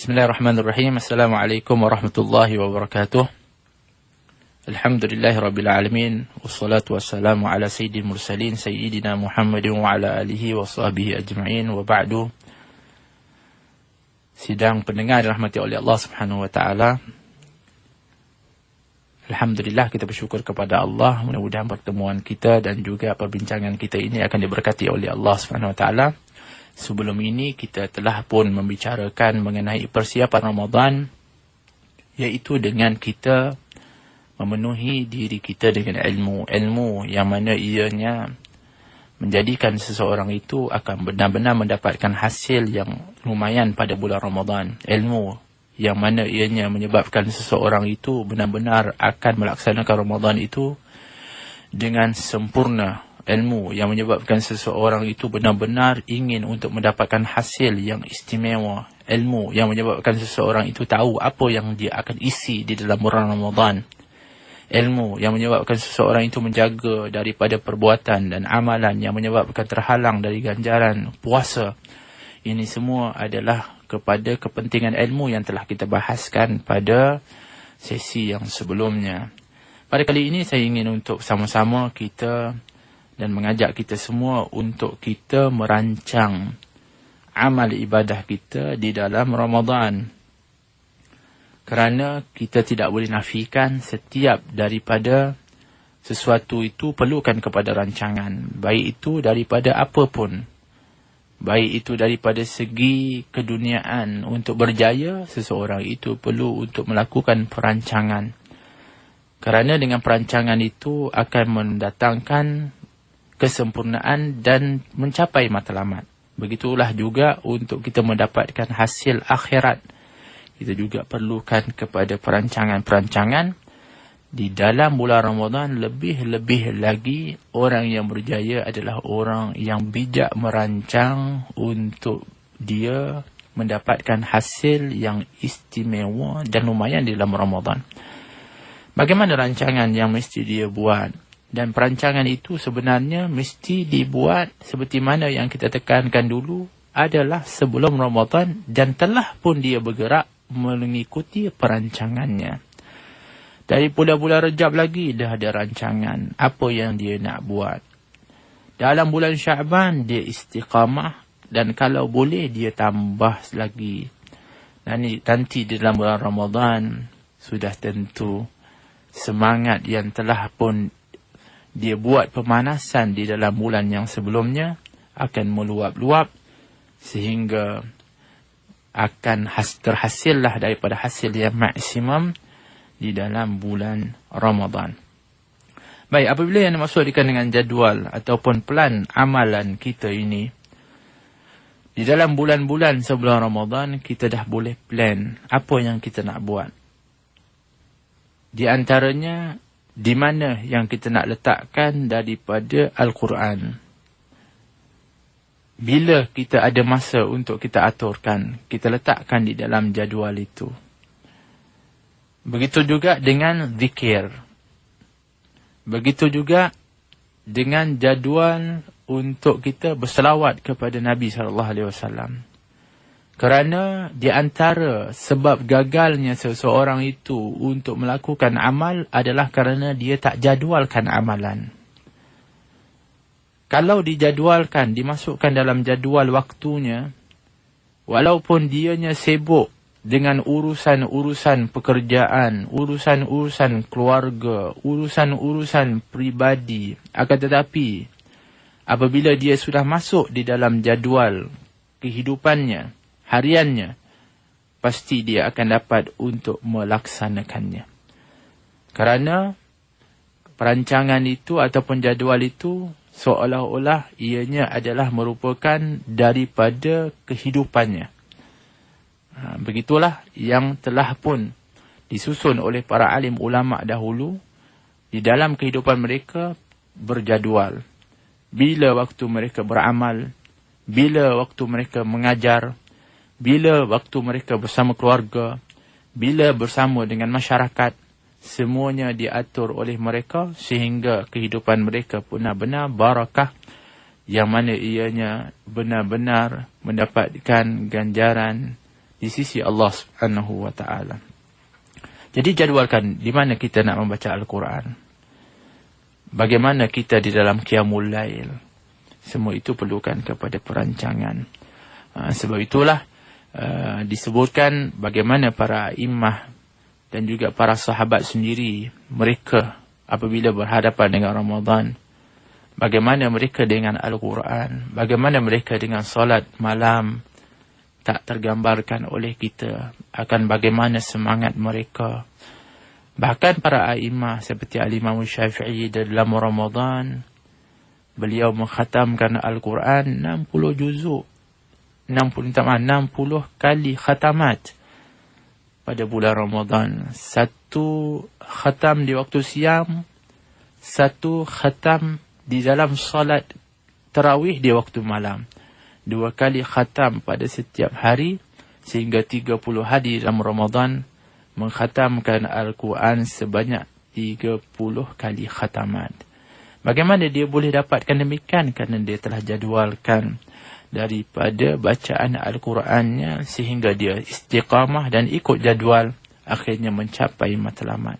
Bismillahirrahmanirrahim. Assalamualaikum warahmatullahi wabarakatuh. Alhamdulillahi rabbil alamin. Wassalatu wassalamu ala sayyidil mursalin sayyidina Muhammadin wa ala alihi wa sahbihi ajma'in. Wa ba'du. Sidang pendengar dirahmati oleh Allah Subhanahu wa taala. Alhamdulillah, kita bersyukur kepada Allah. Mudah-mudahan pertemuan kita dan juga perbincangan kita ini akan diberkati oleh Allah Subhanahu wa taala. Sebelum ini kita telah pun membicarakan mengenai persiapan Ramadan, iaitu dengan kita memenuhi diri kita dengan ilmu yang mana ianya menjadikan seseorang itu akan benar-benar mendapatkan hasil yang lumayan pada bulan Ramadan. Ilmu yang mana ianya menyebabkan seseorang itu benar-benar akan melaksanakan Ramadan itu dengan sempurna. Ilmu yang menyebabkan seseorang itu benar-benar ingin untuk mendapatkan hasil yang istimewa. Ilmu yang menyebabkan seseorang itu tahu apa yang dia akan isi di dalam bulan Ramadan. Ilmu yang menyebabkan seseorang itu menjaga daripada perbuatan dan amalan yang menyebabkan terhalang dari ganjaran puasa. Ini semua adalah kepada kepentingan ilmu yang telah kita bahaskan pada sesi yang sebelumnya. Pada kali ini saya ingin untuk sama-sama kita dan mengajak kita semua untuk kita merancang amal ibadah kita di dalam Ramadan. Kerana kita tidak boleh nafikan setiap daripada sesuatu itu perlukan kepada rancangan. Baik itu daripada apa pun. Baik itu daripada segi keduniaan untuk berjaya, seseorang itu perlu untuk melakukan perancangan. Kerana dengan perancangan itu akan mendatangkan kesempurnaan dan mencapai matlamat. Begitulah juga untuk kita mendapatkan hasil akhirat. Kita juga perlukan kepada perancangan-perancangan. Di dalam bulan Ramadan, lebih-lebih lagi orang yang berjaya adalah orang yang bijak merancang untuk dia mendapatkan hasil yang istimewa dan lumayan di dalam Ramadan. Bagaimana rancangan yang mesti dia buat? Dan perancangan itu sebenarnya mesti dibuat seperti mana yang kita tekankan dulu adalah sebelum Ramadan, dan telah pun dia bergerak mengikuti perancangannya. Dari bulan-bulan Rejab lagi dah ada rancangan apa yang dia nak buat. Dalam bulan Sya'ban dia istiqamah, dan kalau boleh dia tambah lagi. Dan nanti di dalam bulan Ramadan sudah tentu semangat yang telah pun dia buat pemanasan di dalam bulan yang sebelumnya akan meluap-luap sehingga akan terhasillah daripada hasil yang maksimum di dalam bulan Ramadan. Baik, apabila yang dimaksudkan dengan jadual ataupun plan amalan kita ini, di dalam bulan-bulan sebelum Ramadan kita dah boleh plan apa yang kita nak buat. Di antaranya di mana yang kita nak letakkan daripada Al-Quran. Bila kita ada masa untuk kita aturkan, kita letakkan di dalam jadual itu. Begitu juga dengan zikir. Begitu juga dengan jadual untuk kita berselawat kepada Nabi SAW. Kerana di antara sebab gagalnya seseorang itu untuk melakukan amal adalah kerana dia tak jadualkan amalan. Kalau dijadualkan, dimasukkan dalam jadual waktunya, walaupun dianya sibuk dengan urusan-urusan pekerjaan, urusan-urusan keluarga, urusan-urusan pribadi, akan tetapi apabila dia sudah masuk di dalam jadual kehidupannya, hariannya, pasti dia akan dapat untuk melaksanakannya. Kerana perancangan itu ataupun jadual itu seolah-olah ianya adalah merupakan daripada kehidupannya. Begitulah yang telah pun disusun oleh para alim ulama dahulu. Di dalam kehidupan mereka berjadual. Bila waktu mereka beramal, bila waktu mereka mengajar, bila waktu mereka bersama keluarga, bila bersama dengan masyarakat, semuanya diatur oleh mereka sehingga kehidupan mereka benar-benar barakah, yang mana ianya benar-benar mendapatkan ganjaran di sisi Allah Subhanahu wa taala. Jadi jadualkan di mana kita nak membaca Al-Quran. Bagaimana kita di dalam Qiyamul Lail. Semua itu perlukan kepada perancangan. Sebab itulah disebutkan bagaimana para imam dan juga para sahabat sendiri, mereka apabila berhadapan dengan Ramadan, bagaimana mereka dengan Al-Quran, bagaimana mereka dengan solat malam, tak tergambarkan oleh kita akan bagaimana semangat mereka. Bahkan para a'imah seperti Al-Imam Syafi'i dalam Ramadan, beliau mengkhatamkan Al-Quran 60 juzuk, 60 kali khatamat pada bulan Ramadan. Satu khatam di waktu siam, satu khatam di dalam salat tarawih di waktu malam. 2 kali khatam pada setiap hari, sehingga 30 hari dalam Ramadan mengkhatamkan Al-Quran sebanyak 30 kali khatamat. Bagaimana dia boleh dapatkan demikian? Kerana dia telah jadualkan daripada bacaan Al-Qurannya sehingga dia istiqamah dan ikut jadual, akhirnya mencapai matlamat.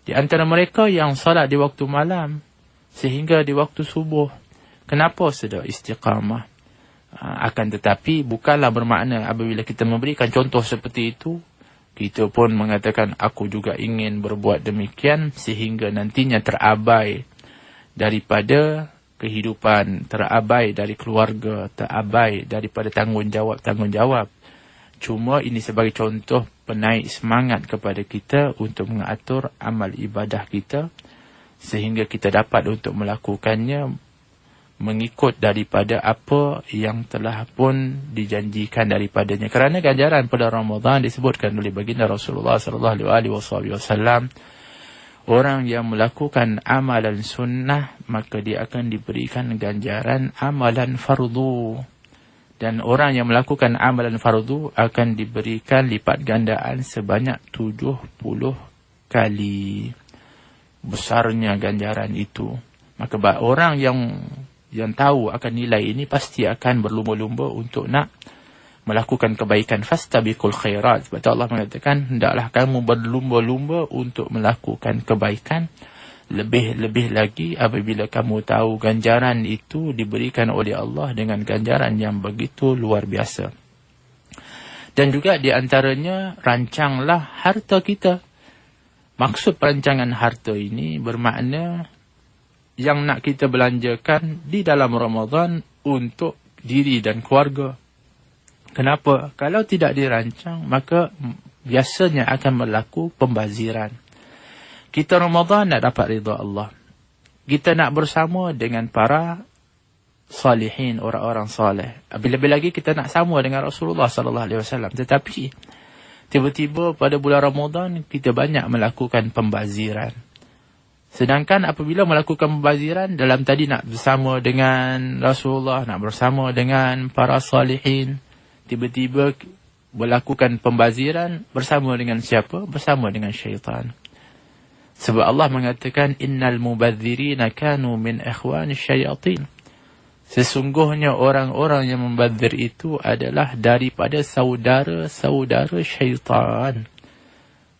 Di antara mereka yang salat di waktu malam sehingga di waktu subuh, kenapa sudah istiqamah? Akan tetapi bukanlah bermakna apabila kita memberikan contoh seperti itu, kita pun mengatakan aku juga ingin berbuat demikian sehingga nantinya terabai daripada kehidupan, terabai dari keluarga, terabai daripada tanggungjawab. Cuma ini sebagai contoh penaik semangat kepada kita untuk mengatur amal ibadah kita sehingga kita dapat untuk melakukannya mengikut daripada apa yang telah pun dijanjikan daripadanya. Kerana ganjaran pada Ramadan disebutkan oleh baginda Rasulullah sallallahu alaihi wasallam, orang yang melakukan amalan sunnah maka dia akan diberikan ganjaran amalan fardu, dan orang yang melakukan amalan fardu akan diberikan lipat gandaan sebanyak 70 kali. Besarnya ganjaran itu. Maka orang yang tahu akan nilai ini pasti akan berlumba-lumba untuk nak melakukan kebaikan. Fastabiqul khairat. Sebab Allah mengatakan, hendaklah kamu berlumba-lumba untuk melakukan kebaikan. Lebih-lebih lagi apabila kamu tahu ganjaran itu diberikan oleh Allah dengan ganjaran yang begitu luar biasa. Dan juga di antaranya, rancanglah harta kita. Maksud perancangan harta ini bermakna yang nak kita belanjakan di dalam Ramadan untuk diri dan keluarga. Kenapa? Kalau tidak dirancang, maka biasanya akan berlaku pembaziran. Kita Ramadan nak dapat ridha Allah. Kita nak bersama dengan para salihin, orang-orang saleh. Lebih-lebih lagi kita nak sama dengan Rasulullah sallallahu alaihi wasallam. Tetapi tiba-tiba pada bulan Ramadan kita banyak melakukan pembaziran. Sedangkan apabila melakukan pembaziran dalam tadi nak bersama dengan Rasulullah, nak bersama dengan para salihin, tiba-tiba melakukan pembaziran bersama dengan siapa? Bersama dengan syaitan. Sebab Allah mengatakan, innal mubadzirina kanu min ikhwani syayatin. Sesungguhnya orang-orang yang membazir itu adalah daripada saudara-saudara syaitan.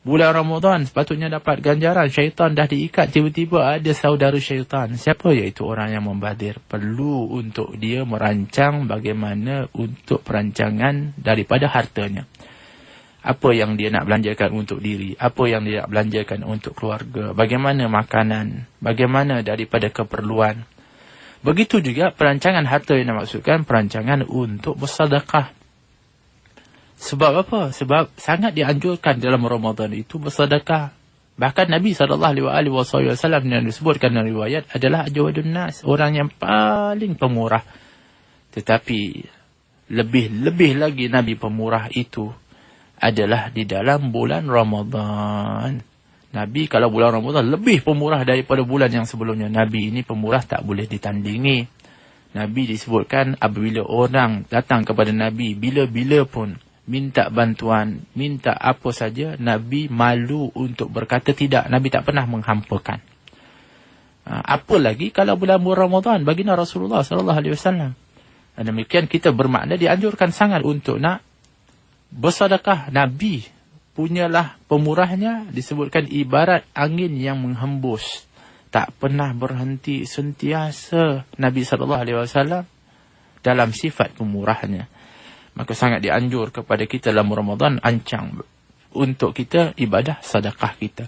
Bulan Ramadan sepatutnya dapat ganjaran. Syaitan dah diikat, tiba-tiba ada saudara syaitan. Siapa? Iaitu orang yang membazir. Perlu untuk dia merancang bagaimana untuk perancangan daripada hartanya. Apa yang dia nak belanjakan untuk diri, apa yang dia nak belanjakan untuk keluarga, bagaimana makanan, bagaimana daripada keperluan. Begitu juga perancangan harta yang dimaksudkan perancangan untuk bersedekah. Sebab apa? Sebab sangat dianjurkan dalam Ramadan itu bersedekah. Bahkan Nabi SAW yang disebutkan dalam riwayat adalah ajwadun nas, orang yang paling pemurah. Tetapi lebih lagi Nabi pemurah itu adalah di dalam bulan Ramadan. Nabi kalau bulan Ramadan lebih pemurah daripada bulan yang sebelumnya. Nabi ini pemurah tak boleh ditandingi. Nabi disebutkan apabila orang datang kepada Nabi bila-bila pun minta bantuan, minta apa saja, Nabi malu untuk berkata tidak. Nabi tak pernah menghampakan. Apa lagi kalau bulan Ramadan baginda Rasulullah sallallahu alaihi wasallam. Demikian kita bermakna dianjurkan sangat untuk nak Bersedekah, Nabi punyalah pemurahnya, disebutkan ibarat angin yang menghembus, tak pernah berhenti, sentiasa Nabi SAW dalam sifat pemurahnya. Maka sangat dianjur kepada kita dalam Ramadan, ancang untuk kita ibadah sedekah kita.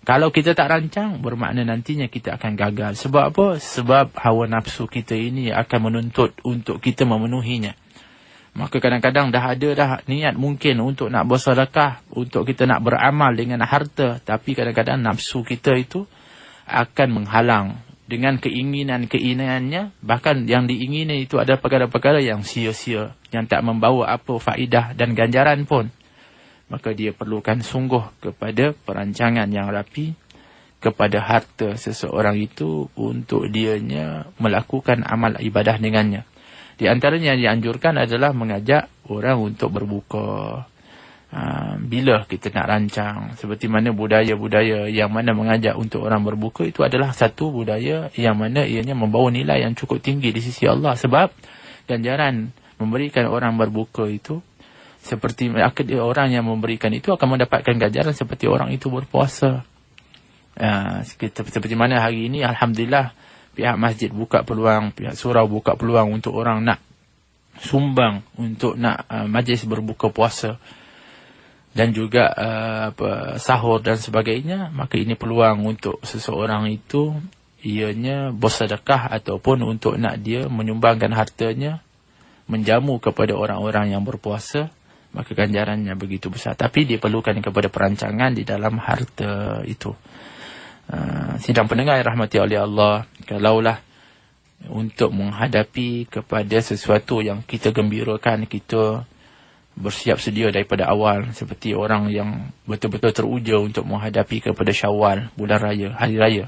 Kalau kita tak rancang, bermakna nantinya kita akan gagal. Sebab apa? Sebab hawa nafsu kita ini akan menuntut untuk kita memenuhinya. Maka kadang-kadang dah niat mungkin untuk nak bersedekah, untuk kita nak beramal dengan harta, tapi kadang-kadang nafsu kita itu akan menghalang dengan keinginannya, bahkan yang diingini itu adalah perkara-perkara yang sia-sia, yang tak membawa apa faedah dan ganjaran pun. Maka dia perlukan sungguh kepada perancangan yang rapi kepada harta seseorang itu untuk dianya melakukan amal ibadah dengannya. Di antaranya yang dianjurkan adalah mengajak orang untuk berbuka. Bila kita nak rancang, seperti mana budaya-budaya yang mana mengajak untuk orang berbuka, itu adalah satu budaya yang mana ianya membawa nilai yang cukup tinggi di sisi Allah. Sebab ganjaran memberikan orang berbuka itu, seperti orang yang memberikan itu akan mendapatkan ganjaran seperti orang itu berpuasa. Seperti mana hari ini, Alhamdulillah, pihak masjid buka peluang, pihak surau buka peluang untuk orang nak sumbang, untuk nak majlis berbuka puasa dan juga sahur dan sebagainya. Maka ini peluang untuk seseorang itu ianya bersedekah ataupun untuk nak dia menyumbangkan hartanya menjamu kepada orang-orang yang berpuasa. Maka ganjarannya begitu besar. Tapi diperlukan kepada perancangan di dalam harta itu. Sidang pendengar yang rahmati oleh Allah, kalaulah untuk menghadapi kepada sesuatu yang kita gembirakan, kita bersiap sedia daripada awal, seperti orang yang betul-betul teruja untuk menghadapi kepada Syawal, bulan raya, hari raya.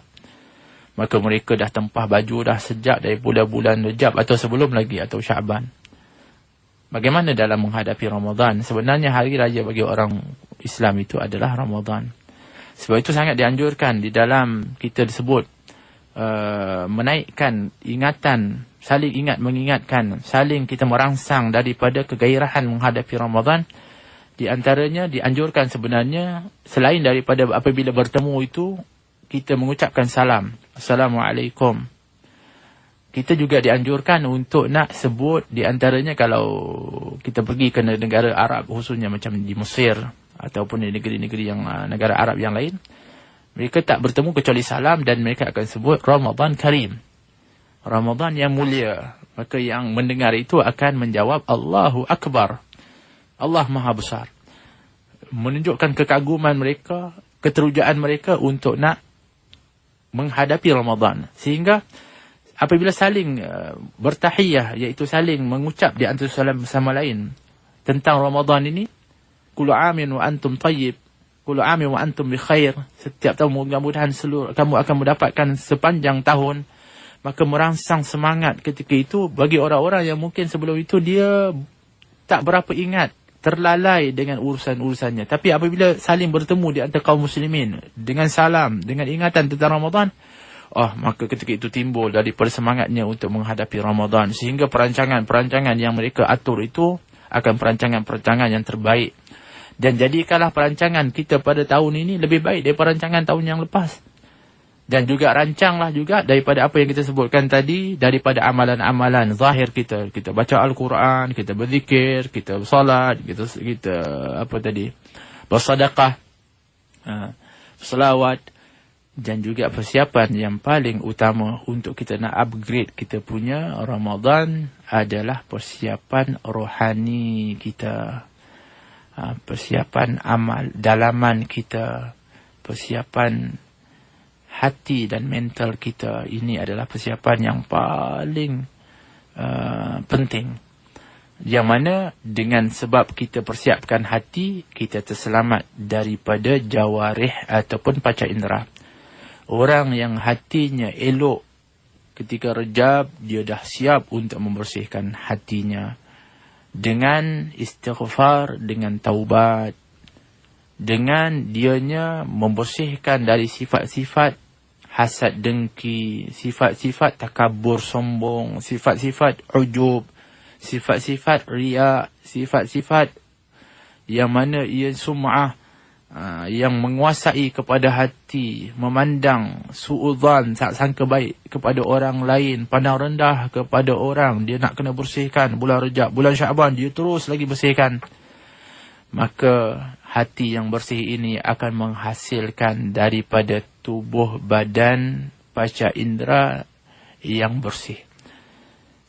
Maka mereka dah tempah baju dah sejak dari bulan-bulan Rejab atau sebelum lagi, atau Syaban. Bagaimana dalam menghadapi Ramadan? Sebenarnya hari raya bagi orang Islam itu adalah Ramadan. Sebab itu sangat dianjurkan di dalam kita disebut menaikkan ingatan, saling ingat mengingatkan, saling kita merangsang daripada kegairahan menghadapi Ramadan. Di antaranya dianjurkan sebenarnya, selain daripada apabila bertemu itu kita mengucapkan salam, Assalamualaikum. Kita juga dianjurkan untuk nak sebut, di antaranya kalau kita pergi ke negara Arab, khususnya macam di Mesir ataupun di negeri-negeri yang negara Arab yang lain, mereka tak bertemu kecuali salam, dan mereka akan sebut Ramadan Karim, Ramadan yang mulia. Maka yang mendengar itu akan menjawab Allahu Akbar, Allah Maha Besar, menunjukkan kekaguman mereka, keterujaan mereka untuk nak menghadapi Ramadan. Sehingga apabila saling bertahiyah, iaitu saling mengucap di antara salam sama lain tentang Ramadan ini, kullu amin wa antum tayyib, kullu amin wa antum bi khair, setiap tahun mudah-mudahan seluruh kamu akan mendapatkan sepanjang tahun. Maka merangsang semangat ketika itu bagi orang-orang yang mungkin sebelum itu dia tak berapa ingat, terlalai dengan urusan-urusannya. Tapi apabila saling bertemu di antara kaum muslimin dengan salam, dengan ingatan tentang Ramadan, maka ketika itu timbul daripada semangatnya untuk menghadapi Ramadan. Sehingga perancangan-perancangan yang mereka atur itu akan perancangan-perancangan yang terbaik. Dan jadikanlah perancangan kita pada tahun ini lebih baik daripada perancangan tahun yang lepas. Dan juga rancanglah juga daripada apa yang kita sebutkan tadi, daripada amalan-amalan zahir kita. Kita baca Al-Quran, kita berzikir, kita bersolat, kita bersedekah, selawat. Dan juga persiapan yang paling utama untuk kita nak upgrade kita punya Ramadan adalah persiapan rohani kita. Persiapan amal dalaman kita, persiapan hati dan mental kita. Ini adalah persiapan yang paling penting. Yang mana dengan sebab kita persiapkan hati, kita terselamat daripada jawarih ataupun panca indera. Orang yang hatinya elok ketika Rejab, dia dah siap untuk membersihkan hatinya dengan istighfar, dengan taubat, dengan dianya membersihkan dari sifat-sifat hasad dengki, sifat-sifat takabur sombong, sifat-sifat ujub, sifat-sifat riya, sifat-sifat yang mana ia sum'ah, yang menguasai kepada hati, memandang su'udzan, sangka baik kepada orang lain, pandang rendah kepada orang, dia nak kena bersihkan bulan Rejab, bulan Syaban, dia terus lagi bersihkan. Maka hati yang bersih ini akan menghasilkan daripada tubuh badan panca indera yang bersih.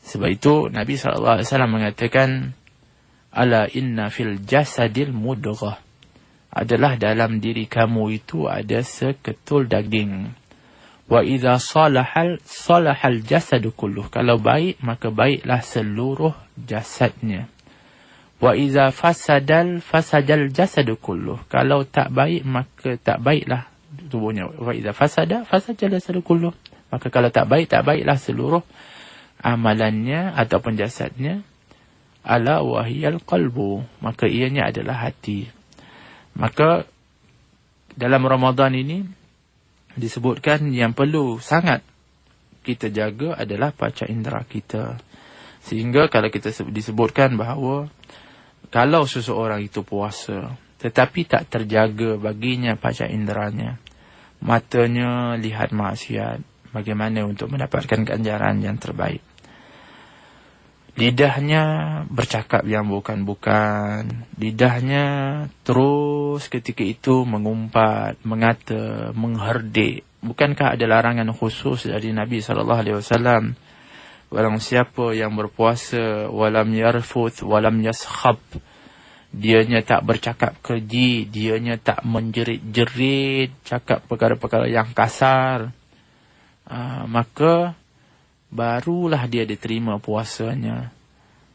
Sebab itu Nabi SAW mengatakan, ala inna fil jasadil mudghah, adalah dalam diri kamu itu ada seketul daging. Wa idza salahal jasadu kulluh, kalau baik maka baiklah seluruh jasadnya. Wa idza fasadal jasadu kulluh, kalau tak baik maka tak baiklah tubuhnya. Wa idza fasadal jasadu kulluh, maka kalau tak baiklah seluruh amalannya ataupun jasadnya. Ala wahiyal qalbu, maka ianya adalah hati. Maka dalam Ramadan ini disebutkan yang perlu sangat kita jaga adalah panca indera kita. Sehingga kalau kita disebutkan bahawa kalau seseorang itu puasa tetapi tak terjaga baginya panca inderanya, matanya lihat maksiat, bagaimana untuk mendapatkan ganjaran yang terbaik? Lidahnya bercakap yang bukan-bukan. Lidahnya terus ketika itu mengumpat, mengata, mengherdik. Bukankah ada larangan khusus dari Nabi SAW? Barang siapa yang berpuasa, walam yarfuth, walam yaskhab, dianya tak bercakap keji, dianya tak menjerit-jerit, cakap perkara-perkara yang kasar, maka barulah dia diterima puasanya.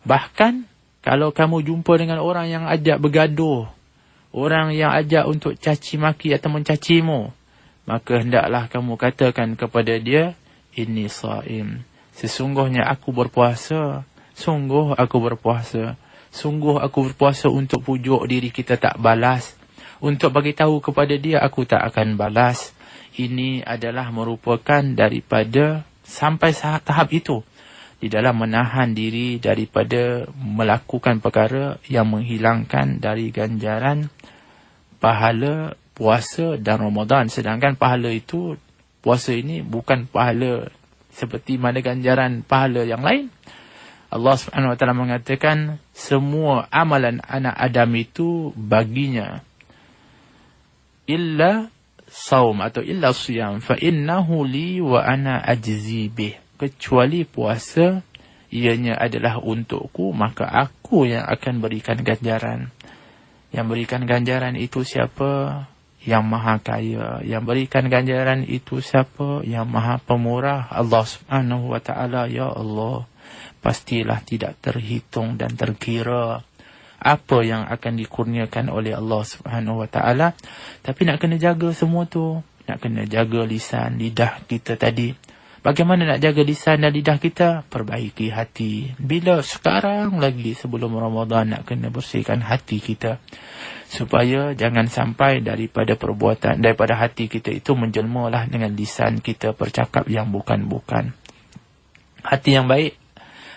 Bahkan kalau kamu jumpa dengan orang yang ajak bergaduh, orang yang ajak untuk caci maki atau mencacimu, maka hendaklah kamu katakan kepada dia, inni shaim, sesungguhnya aku berpuasa. Sungguh aku berpuasa. Sungguh aku berpuasa untuk pujuk diri kita tak balas, untuk bagi tahu kepada dia aku tak akan balas. Ini adalah merupakan daripada sampai tahap itu di dalam menahan diri daripada melakukan perkara yang menghilangkan dari ganjaran pahala puasa dan Ramadan. Sedangkan pahala itu, puasa ini bukan pahala seperti mana ganjaran pahala yang lain. Allah Subhanahu Wa Taala mengatakan semua amalan anak Adam itu baginya illa saum atau illa siyam fa innahu li wa ana ajzi bih, kecuali puasa, ianya adalah untukku, maka aku yang akan berikan ganjaran. Yang berikan ganjaran itu siapa? Yang maha kaya. Yang berikan ganjaran itu siapa? Yang maha pemurah, Allah Subhanahu Wa Taala. Ya Allah, pastilah tidak terhitung dan terkira apa yang akan dikurniakan oleh Allah Subhanahu Wa Taala. Tapi nak kena jaga semua tu. Nak kena jaga lisan, lidah kita tadi. Bagaimana nak jaga lisan dan lidah kita? Perbaiki hati. Bila sekarang lagi sebelum Ramadan nak kena bersihkan hati kita, supaya jangan sampai daripada perbuatan, daripada hati kita itu menjelmalah dengan lisan kita bercakap yang bukan-bukan. Hati yang baik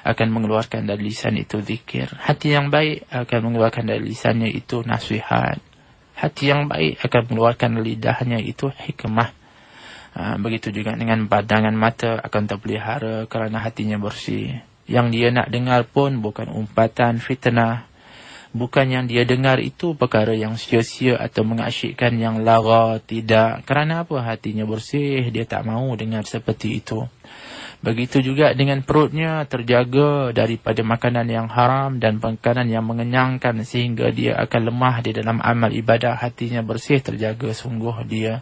akan mengeluarkan dari lisan itu zikir. Hati yang baik akan mengeluarkan dari lisannya itu nasihat. Hati yang baik akan mengeluarkan dari lidahnya itu hikmah. Begitu juga dengan pandangan mata akan terpelihara kerana hatinya bersih. Yang dia nak dengar pun bukan umpatan fitnah. Bukan yang dia dengar itu perkara yang sia-sia atau mengasyikkan yang lara. Tidak. Kerana apa? Hatinya bersih. Dia tak mahu dengar seperti itu. Begitu juga dengan perutnya, terjaga daripada makanan yang haram dan makanan yang mengenyangkan sehingga dia akan lemah di dalam amal ibadah. Hatinya bersih, terjaga sungguh dia.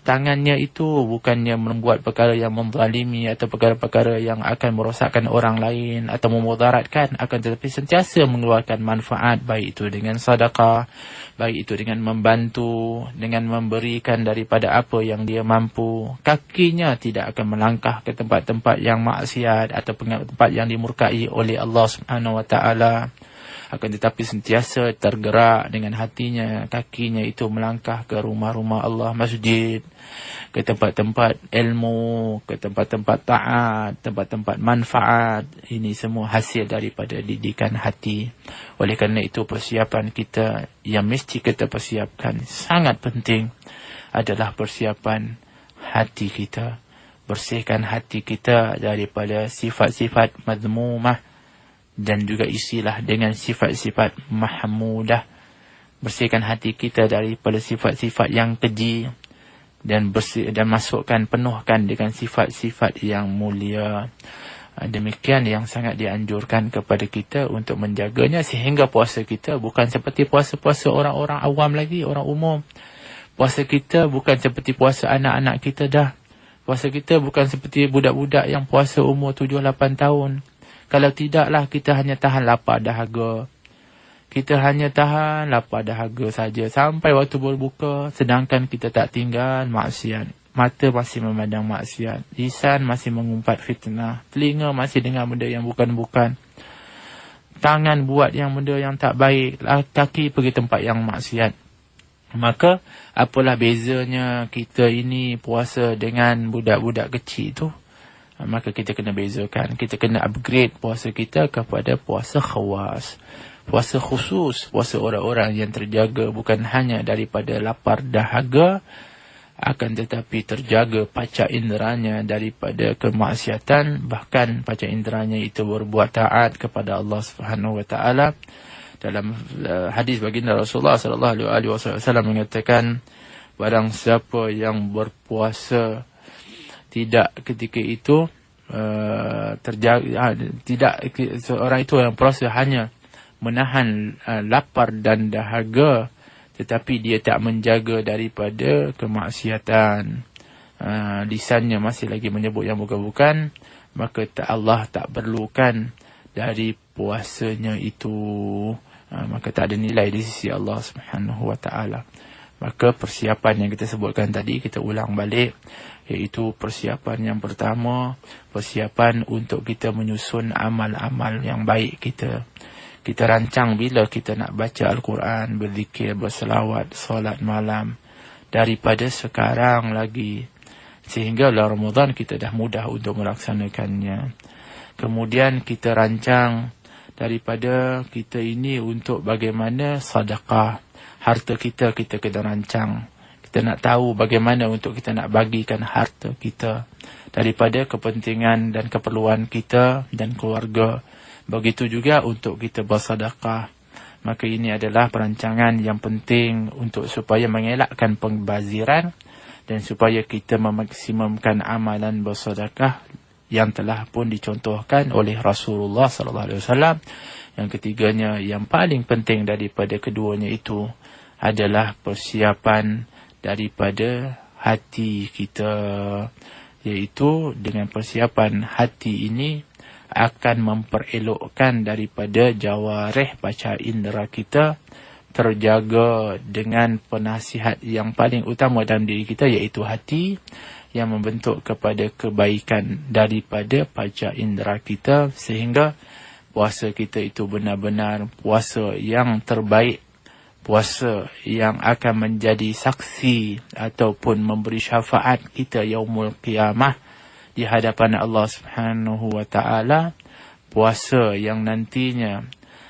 Tangannya itu bukannya membuat perkara yang menzalimi atau perkara-perkara yang akan merosakkan orang lain atau memudaratkan, akan tetapi sentiasa mengeluarkan manfaat, baik itu dengan sedekah, baik itu dengan membantu, dengan memberikan daripada apa yang dia mampu. Kakinya tidak akan melangkah ke tempat-tempat yang maksiat atau tempat yang dimurkai oleh Allah Subhanahu Wa Taala. Akan tetapi sentiasa tergerak dengan hatinya, kakinya itu melangkah ke rumah-rumah Allah, masjid, ke tempat-tempat ilmu, ke tempat-tempat taat, tempat-tempat manfaat. Ini semua hasil daripada didikan hati. Oleh kerana itu persiapan kita yang mesti kita persiapkan sangat penting adalah persiapan hati kita. Bersihkan hati kita daripada sifat-sifat mazmumah dan juga isilah dengan sifat-sifat mahmudah. Bersihkan hati kita daripada sifat-sifat yang keji dan masukkan, penuhkan dengan sifat-sifat yang mulia. Demikian yang sangat dianjurkan kepada kita untuk menjaganya, sehingga puasa kita bukan seperti puasa-puasa orang-orang awam lagi, orang umum. Puasa kita bukan seperti puasa anak-anak kita dah. Puasa kita bukan seperti budak-budak yang puasa umur 7-8 tahun. Kalau tidaklah, kita hanya tahan lapar dahaga. Kita hanya tahan lapar dahaga saja sampai waktu berbuka, sedangkan kita tak tinggal maksiat. Mata masih memandang maksiat, lisan masih mengumpat fitnah, telinga masih dengar benda yang bukan-bukan, tangan buat yang benda yang tak baik, kaki pergi tempat yang maksiat. Maka apalah bezanya kita ini puasa dengan budak-budak kecil tu? Maka kita kena bezakan, kita kena upgrade puasa kita kepada puasa khawas, puasa khusus, puasa orang-orang yang terjaga bukan hanya daripada lapar dahaga, akan tetapi terjaga panca inderanya daripada kemaksiatan, bahkan panca inderanya itu berbuat taat kepada Allah Subhanahu wa taala. Dalam hadis baginda Rasulullah sallallahu alaihi wasallam mengatakan, barang siapa yang berpuasa tidak ketika itu seorang itu yang puasa hanya menahan lapar dan dahaga, tetapi dia tak menjaga daripada kemaksiatan, lisannya masih lagi menyebut yang bukan-bukan, maka Allah tak perlukan dari puasanya itu. Maka tak ada nilai di sisi Allah Subhanahu wa taala. Maka persiapan yang kita sebutkan tadi, kita ulang balik, iaitu persiapan yang pertama, persiapan untuk kita menyusun amal-amal yang baik kita. Kita rancang bila kita nak baca Al-Quran, berzikir, berselawat, solat malam, daripada sekarang lagi, sehingga dalam Ramadan kita dah mudah untuk melaksanakannya. Kemudian kita rancang daripada kita ini untuk bagaimana sedekah. Harta kita kena rancang. Kita nak tahu bagaimana untuk kita nak bagikan harta kita daripada kepentingan dan keperluan kita dan keluarga. Begitu juga untuk kita bersedekah. Maka ini adalah perancangan yang penting untuk supaya mengelakkan pembaziran dan supaya kita memaksimumkan amalan bersedekah yang telah pun dicontohkan oleh Rasulullah sallallahu alaihi wasallam. Yang ketiganya, yang paling penting daripada keduanya itu adalah persiapan daripada hati kita, iaitu dengan persiapan hati ini akan memperelokkan daripada jawarih panca indera kita terjaga dengan penasihat yang paling utama dalam diri kita, iaitu hati, yang membentuk kepada kebaikan daripada panca indera kita, sehingga puasa kita itu benar-benar puasa yang terbaik, puasa yang akan menjadi saksi ataupun memberi syafaat kita yaumul qiyamah di hadapan Allah Subhanahu wa taala, puasa yang nantinya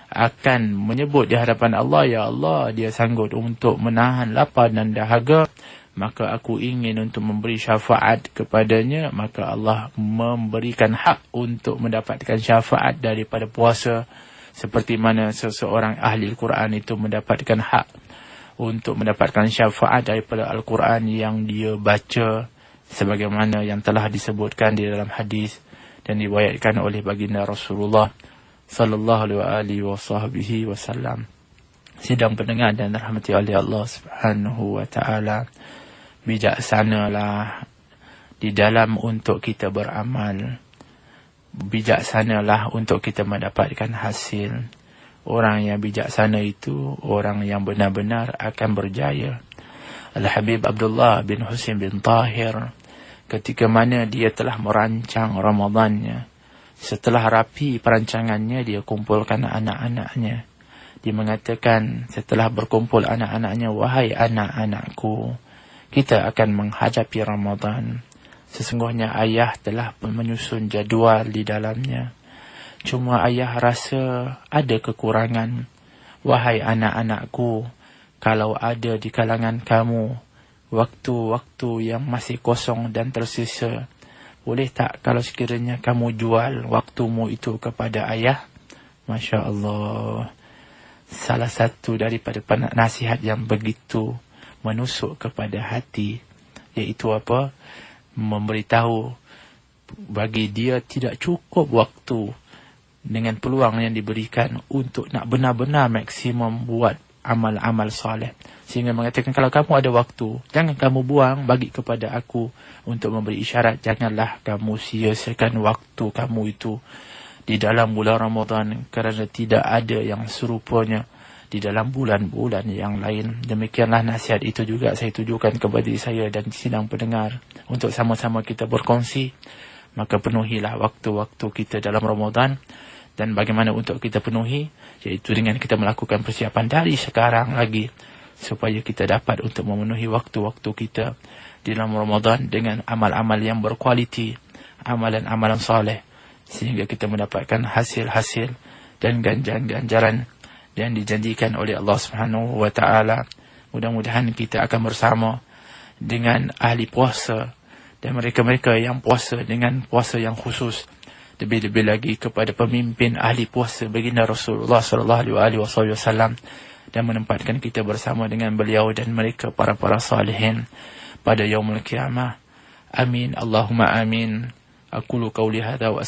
akan menyebut di hadapan Allah, ya Allah, dia sanggup untuk menahan lapar dan dahaga, maka aku ingin untuk memberi syafaat kepadanya. Maka Allah memberikan hak untuk mendapatkan syafaat daripada puasa, seperti mana seseorang ahli Al-Quran itu mendapatkan hak untuk mendapatkan syafaat daripada Al-Quran yang dia baca, sebagaimana yang telah disebutkan di dalam hadis dan diriwayatkan oleh baginda Rasulullah sallallahu alaihi wasallam. Sidang pendengar dan rahmati oleh Allah Subhanahu wa taala, bijaksanalah di dalam untuk kita beramal. Bijaksanalah untuk kita mendapatkan hasil. Orang yang bijaksana itu orang yang benar-benar akan berjaya. Al-Habib Abdullah bin Husain bin Tahir, ketika mana dia telah merancang Ramadannya, setelah rapi perancangannya, dia kumpulkan anak-anaknya. Dia mengatakan setelah berkumpul anak-anaknya, wahai anak-anakku, kita akan menghadapi Ramadan. Sesungguhnya ayah telah menyusun jadual di dalamnya. Cuma ayah rasa ada kekurangan. Wahai anak-anakku, kalau ada di kalangan kamu waktu-waktu yang masih kosong dan tersisa, boleh tak kalau sekiranya kamu jual waktumu itu kepada ayah? Masya Allah. Salah satu daripada nasihat yang begitu menusuk kepada hati, iaitu apa? Memberitahu bagi dia tidak cukup waktu dengan peluang yang diberikan untuk nak benar-benar maksimum buat amal-amal soleh. Sehingga mengatakan, kalau kamu ada waktu, jangan kamu buang, bagi kepada aku untuk memberi isyarat. Janganlah kamu sia-siakan waktu kamu itu di dalam bulan Ramadan, kerana tidak ada yang serupanya di dalam bulan-bulan yang lain. Demikianlah nasihat itu juga saya tujukan kepada diri saya dan sidang pendengar, untuk sama-sama kita berkongsi. Maka penuhilah waktu-waktu kita dalam Ramadan. Dan bagaimana untuk kita penuhi? Iaitu dengan kita melakukan persiapan dari sekarang lagi, supaya kita dapat untuk memenuhi waktu-waktu kita di dalam Ramadan dengan amal-amal yang berkualiti, amalan-amalan soleh, sehingga kita mendapatkan hasil-hasil dan ganjaran-ganjaran yang dijanjikan oleh Allah Subhanahu wa taala. Mudah-mudahan kita akan bersama dengan ahli puasa dan mereka-mereka yang puasa dengan puasa yang khusus. Lebih-lebih lagi kepada pemimpin ahli puasa baginda Rasulullah sallallahu alaihi wasallam, dan menempatkan kita bersama dengan beliau dan mereka para salihin pada yaumul qiyamah. Amin Allahumma amin. Aqulu qawli hadza wa